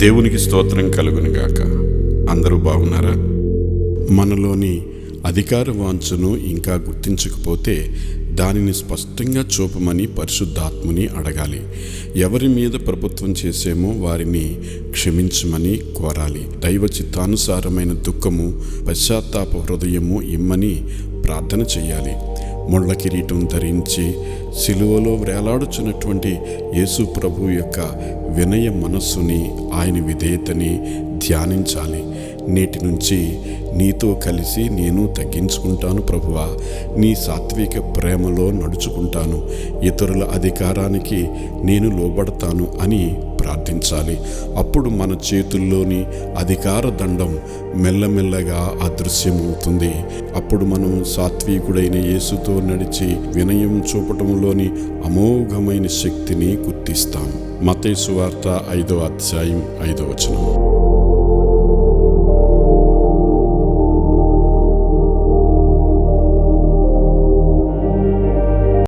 దేవునికి స్తోత్రం కలుగునుగాక. అందరూ బాగున్నారా? మనలోని అధికార వాంఛను ఇంకా గుర్తించకపోతే దానిని స్పష్టంగా చూపమని పరిశుద్ధాత్ముని అడగాలి. ఎవరి మీద ప్రభుత్వం చేసేమో వారిని క్షమించమని కోరాలి. దైవ చిత్తానుసారమైన దుఃఖము, పశ్చాత్తాప హృదయము ఇమ్మని ప్రార్థన చెయ్యాలి. ముళ్ళ కిరీటం ధరించి సిలువలో వేలాడుచున్నటువంటి యేసు ప్రభు యొక్క వినయ మనస్సుని, ఆయన విధేయతని ధ్యానించాలి. నేటి నుంచి నీతో కలిసి నేను తగ్గించుకుంటాను ప్రభువా, నీ సాత్విక ప్రేమలో నడుచుకుంటాను, ఇతరుల అధికారానికి నేను లోబడతాను అని ప్రార్థించాలి. అప్పుడు మన చేతుల్లోని అధికార దండం మెల్లమెల్లగా అదృశ్యమవుతుంది. అప్పుడు మనం సాత్వికుడైన యేసుతో నడిచి వినయం చూపటంలోని అమోఘమైన శక్తిని గుర్తిస్తాం. మత్తయి సువార్త 5వ అధ్యాయం 5వ వచనం.